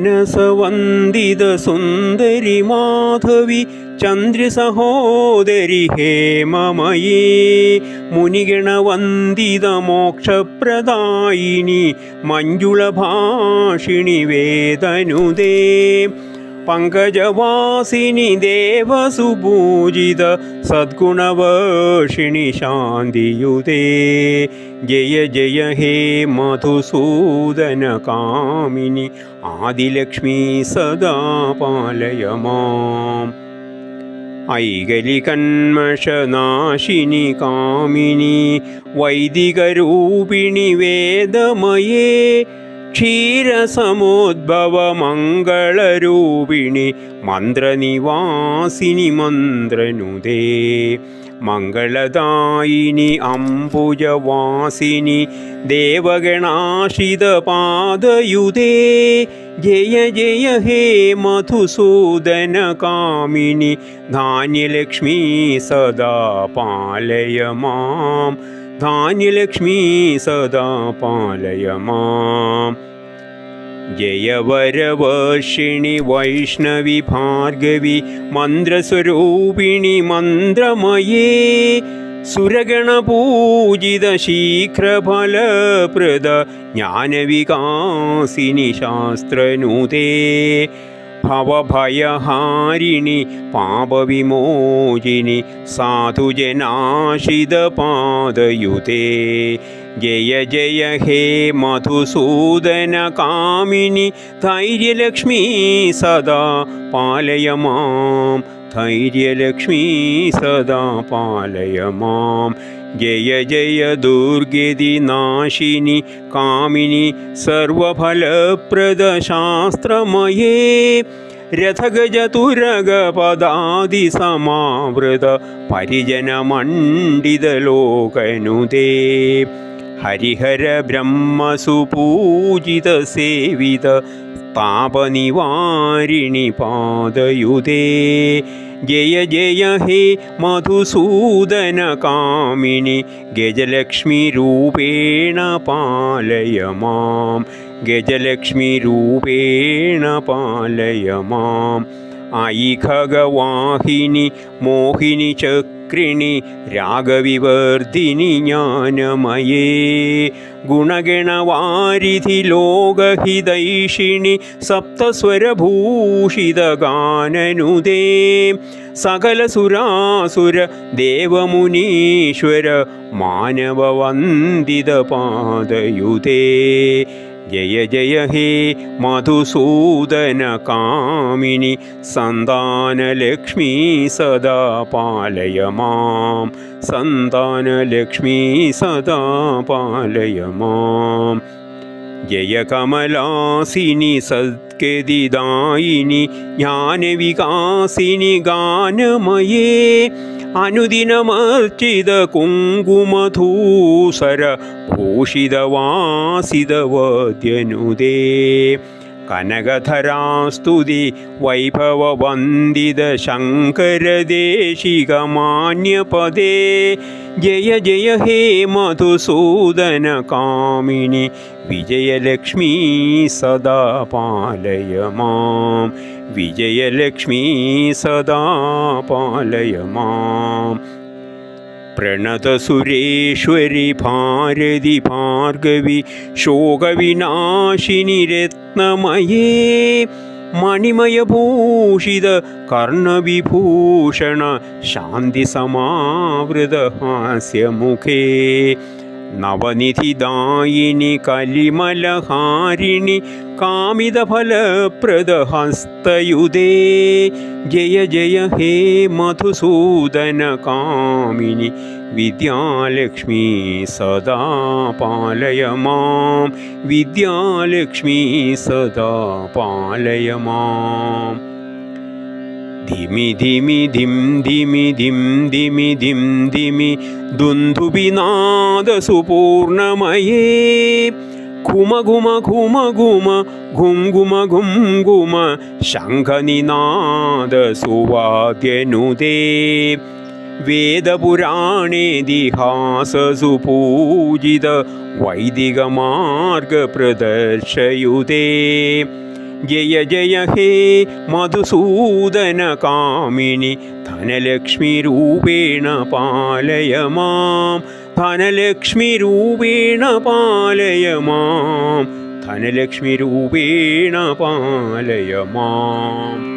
സുമനസവന്ദിത സുന്ദരി മാധവി ചന്ദ്രസഹോദരി ഹേമമയേ മുനിഗണവന്ദിത മോക്ഷപ്രദായിനി മഞ്ജുളഭാഷിണി വേദനുദേ പങ്കജവാസിനി ദേവസുപൂജിത സദ്ഗുണവർഷിണി ശാന്തിയുതേ ജയ ജയ ഹേ മധുസൂദന കാമിനി ആദിലക്ഷ്മീ സദാ പാലയ മാം ഐകലികന്മഷനാശിനി കാമിനി വൈദികരൂപിണി വേദമയേ ക്ഷീരസമുദ്ഭവമംഗളരൂപിണി മന്ത്രനിവാസിനി മന്ത്രനുദേ മംഗളദായിനി അംബുജവാസിനി ദേവഗണാശ്രിതപാദയുതേ ജയ ജയ ഹേ മധുസൂദന കാമിനി ധാന്യലക്ഷ്മീ സദാ പാലയ മാം ധാന്യലക്ഷ്മീ സദാ പാലയ മാം ജയവരവർഷിണി വൈഷ്ണവി ഭാർഗവി മന്ത്രസ്വരൂപിണി മന്ത്രമയേ സുരഗണപൂജിത ശീഘ്രഫലപ്രദ ജ്ഞാനവികാസിനി ശാസ്ത്രനുതേ ഭവഭയഹാരിണി പാപവിമോചിനി സാധുജനാശ്രിതപാദയുതേ ജയ ജയ ഹേ മധുസൂദന കാമിനി ധൈര്യലക്ഷ്മീ സദാ പാലയ മാം ധൈര്യലക്ഷ്മീ സദാ പാലയ മാം ജയ ജയ ദുർഗതി നാശിനി കാമിനി സർവഫലപ്രദ ശാസ്ത്രമയേ രഥഗജതുരഗപദാദി സമാവൃത പരിജനമണ്ഡിതലോകനുദേ ഹരിഹര ബ്രഹ്മസുപൂജിത സേവിത താപനിവാരിണി പാദയുതേ ജയ ജയ ഹേ മധുസൂദന കാമിനി ഗജലക്ഷ്മി രൂപേണ പാലയ മാം ഗജലക്ഷ്മി രൂപേണ പാലയ മാം ഐഖഗവാഹിനി മോഹിനി ചക്രിണി രാഗവിവർധിനി ജ്ഞാനമയേ ഗുണഗണവാരിധി ലോകഹിതൈഷിണി സപ്തസ്വരഭൂഷിത ഗാനനുദേ സകല സുരാസുര ദേവമുനീശ്വര മാനവവന്ദിത പാദയുതേ ജയ ജയ ഹേ മധുസൂദന കാമിനി സന്താനലക്ഷ്മീ സദാ പാലയ മാം സന്താനലക്ഷ്മീ സദാ പാലയ മാം ജയ കമലാസിനി സദ്ഗതിദായിനി ജ്ഞാനവികാസിനി ഗാനമയേ അനുദിനമർച്ചിത കുങ്കുമധൂസര ഭൂഷിതവാസിതവദ്യനുദേ കനകധരാസ്തുതി വൈഭവവന്ദിത ശങ്കരദേശികമാന്യപദേ ജയ ജയ ഹേ മധുസൂദന കാമിനി വിജയലക്ഷ്മീ സദാ പാലയ മാം വിജയലക്ഷ്മീ സദാ പാലയ മാം പ്രണതസുരേശ്വരി ഭാരതി ഭാർഗവി ശോകവിനാശിനി രത്നമയേ മണിമയഭൂഷിത കർണവിഭൂഷണ ശാന്തിസമാവൃത ഹാസ്യമുഖേ നവനിധിദായിനി കലിമലഹാരിണി കാമിതഫലപ്രദഹസ്തയുതേ ജയ ജയ ഹേ മധുസൂദന കാമിനി വിദ്യാലക്ഷ്മീ സദാ പാലയ മാം വിദ്യാലക്ഷ്മീ സദാ പാലയ മാം ധിമി ധിമി ധിം ധിമി ധിം ധിമി ധിം ധിമി ദുന്ദുഭിനാദസുപൂർണമയേ ഘുമ ഘുമ ഘുമ ഘുമ ഘും ഘുമ ഘും ഘുമ ശംഖനിനാദസുവാദ്യനുദേ वेदपुराणेतिहाससुपूजित वैदिकमार्गप्रदर्शयुते जय जय हे मधुसूदनकामिनि धनलक्ष्मीरूपेण पालय मां धनलक्ष्मीरूपेण पालय मां धनलक्ष्मीरूपेण पालय माम्